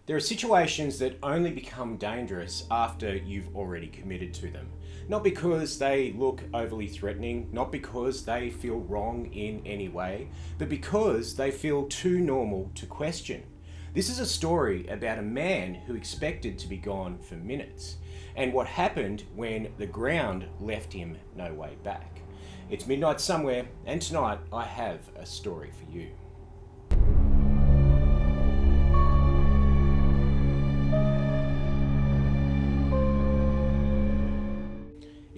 There are situations that only become dangerous after you've already committed to them. Not because they look overly threatening, not because they feel wrong in any way, but because they feel too normal to question. This is a story about a man who expected to be gone for minutes, and what happened when the ground left him no way back. It's midnight somewhere, and tonight I have a story for you.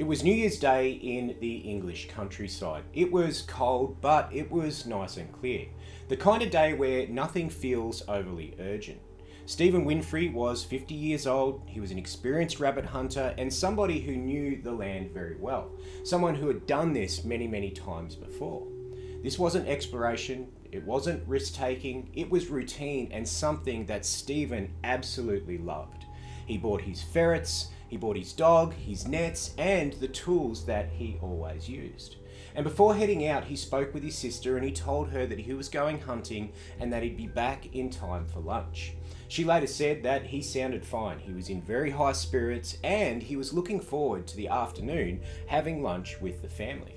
It was New Year's Day in the English countryside. It was cold, but it was nice and clear. The kind of day where nothing feels overly urgent. Stephen Winfrey was 50 years old. He was an experienced rabbit hunter and somebody who knew the land very well. Someone who had done this many times before. This wasn't exploration, it wasn't risk-taking, it was routine and something that Stephen absolutely loved. He bought his ferrets, he bought his dog, his nets, and the tools that he always used. And before heading out, he spoke with his sister and he told her that he was going hunting and that he'd be back in time for lunch. She later said that he sounded fine, he was in very high spirits, and he was looking forward to the afternoon having lunch with the family.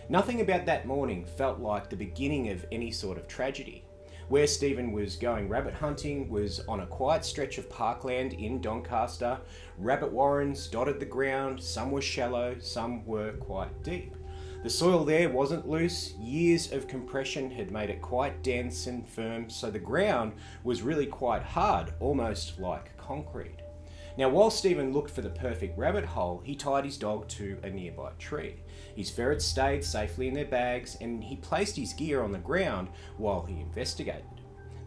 Nothing about that morning felt like the beginning of any sort of tragedy. Where Stephen was going rabbit hunting was on a quiet stretch of parkland in Doncaster. Rabbit warrens dotted the ground, some were shallow, some were quite deep. The soil there wasn't loose, years of compression had made it quite dense and firm, so the ground was really quite hard, almost like concrete. Now, while Stephen looked for the perfect rabbit hole, he tied his dog to a nearby tree. His ferrets stayed safely in their bags, and he placed his gear on the ground while he investigated.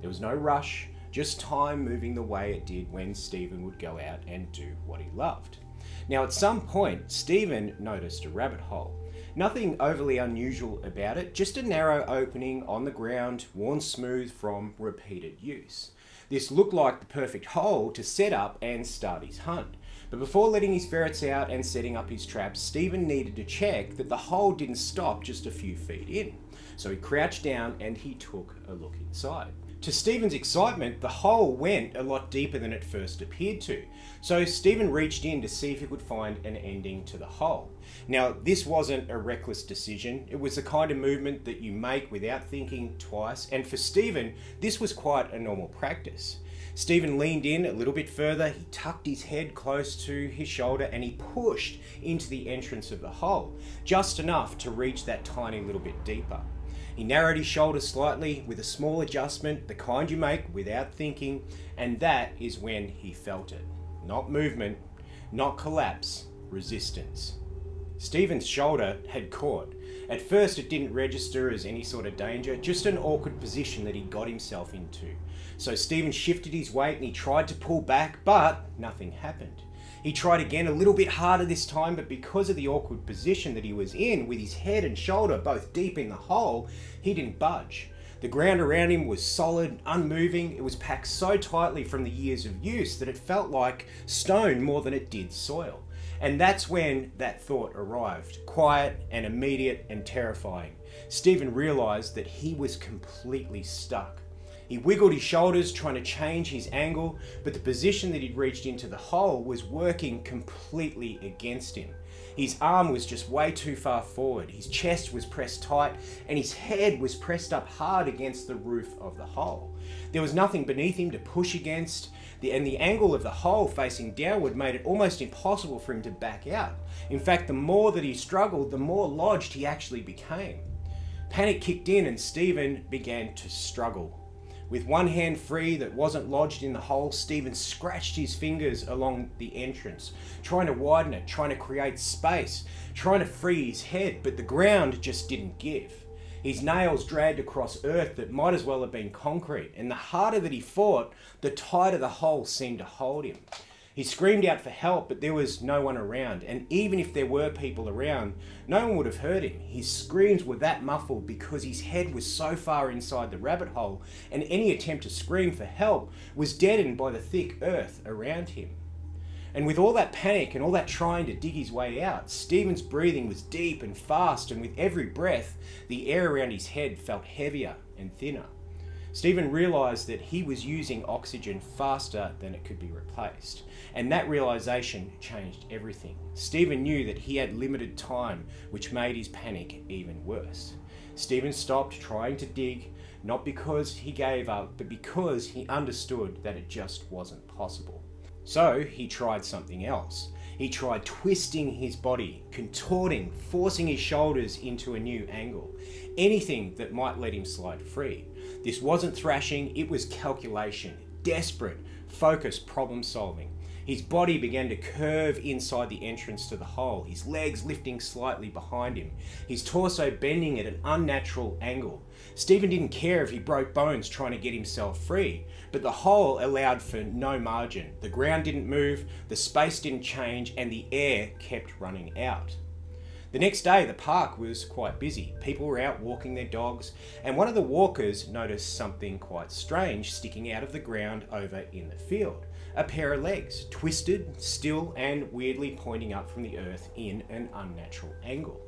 There was no rush, just time moving the way it did when Stephen would go out and do what he loved. Now, at some point, Stephen noticed a rabbit hole. Nothing overly unusual about it, just a narrow opening on the ground, worn smooth from repeated use. This looked like the perfect hole to set up and start his hunt. But before letting his ferrets out and setting up his traps, Stephen needed to check that the hole didn't stop just a few feet in. So he crouched down and he took a look inside. To Stephen's excitement, the hole went a lot deeper than it first appeared to. So Stephen reached in to see if he could find an ending to the hole. Now, this wasn't a reckless decision. It was the kind of movement that you make without thinking twice. And for Stephen, this was quite a normal practice. Stephen leaned in a little bit further, he tucked his head close to his shoulder and he pushed into the entrance of the hole, just enough to reach that tiny little bit deeper. He narrowed his shoulders slightly with a small adjustment, the kind you make without thinking, and that is when he felt it. Not movement, not collapse, resistance. Stephen's shoulder had caught. At first it didn't register as any sort of danger, just an awkward position that he got himself into. So Stephen shifted his weight and he tried to pull back, but nothing happened. He tried again a little bit harder this time, but because of the awkward position that he was in, with his head and shoulder both deep in the hole, he didn't budge. The ground around him was solid, unmoving. It was packed so tightly from the years of use that it felt like stone more than it did soil. And that's when that thought arrived, quiet and immediate and terrifying. Stephen realized that he was completely stuck. He wiggled his shoulders, trying to change his angle, but the position that he'd reached into the hole was working completely against him. His arm was just way too far forward, his chest was pressed tight, and his head was pressed up hard against the roof of the hole. There was nothing beneath him to push against, and the angle of the hole facing downward made it almost impossible for him to back out. In fact, the more that he struggled, the more lodged he actually became. Panic kicked in and Stephen began to struggle. With one hand free that wasn't lodged in the hole, Stephen scratched his fingers along the entrance, trying to widen it, trying to create space, trying to free his head, but the ground just didn't give. His nails dragged across earth that might as well have been concrete, and the harder that he fought, the tighter the hole seemed to hold him. He screamed out for help, but there was no one around, and even if there were people around, no one would have heard him. His screams were that muffled because his head was so far inside the rabbit hole, and any attempt to scream for help was deadened by the thick earth around him. And with all that panic and all that trying to dig his way out, Stephen's breathing was deep and fast, and with every breath, the air around his head felt heavier and thinner. Stephen realised that he was using oxygen faster than it could be replaced, and that realisation changed everything. Stephen knew that he had limited time, which made his panic even worse. Stephen stopped trying to dig, not because he gave up, but because he understood that it just wasn't possible. So he tried something else. He tried twisting his body, contorting, forcing his shoulders into a new angle. Anything that might let him slide free. This wasn't thrashing, it was calculation, desperate, focused problem solving. His body began to curve inside the entrance to the hole, his legs lifting slightly behind him, his torso bending at an unnatural angle. Stephen didn't care if he broke bones trying to get himself free, but the hole allowed for no margin. The ground didn't move, the space didn't change, and the air kept running out. The next day, the park was quite busy. People were out walking their dogs, and one of the walkers noticed something quite strange sticking out of the ground over in the field. A pair of legs, twisted, still, and weirdly pointing up from the earth in an unnatural angle.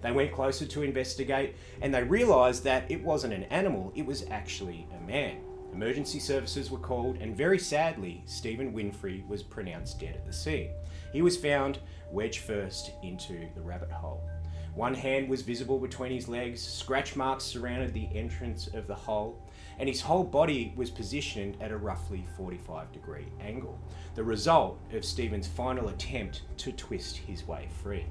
They went closer to investigate, and they realised that it wasn't an animal, it was actually a man. Emergency services were called, and very sadly, Stephen Winfrey was pronounced dead at the scene. He was found wedge first into the rabbit hole. One hand was visible between his legs, scratch marks surrounded the entrance of the hole, and his whole body was positioned at a roughly 45-degree angle, the result of Stephen's final attempt to twist his way free.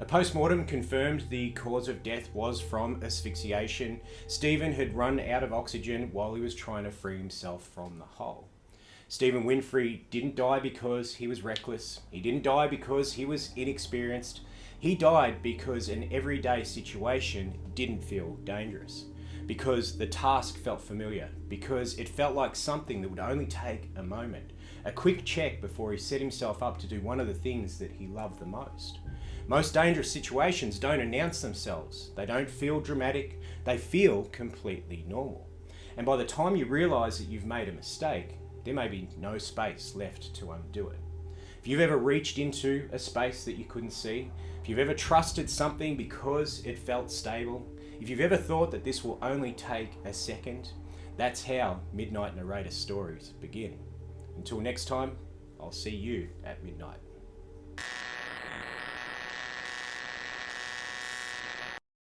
A post-mortem confirmed the cause of death was from asphyxiation. Stephen had run out of oxygen while he was trying to free himself from the hole. Stephen Winfrey didn't die because he was reckless. He didn't die because he was inexperienced. He died because an everyday situation didn't feel dangerous, because the task felt familiar, because it felt like something that would only take a moment, a quick check before he set himself up to do one of the things that he loved the most. Most dangerous situations don't announce themselves. They don't feel dramatic. They feel completely normal. And by the time you realise that you've made a mistake, there may be no space left to undo it. If you've ever reached into a space that you couldn't see, if you've ever trusted something because it felt stable, if you've ever thought that this will only take a second, that's how Midnight Narrator stories begin. Until next time, I'll see you at midnight.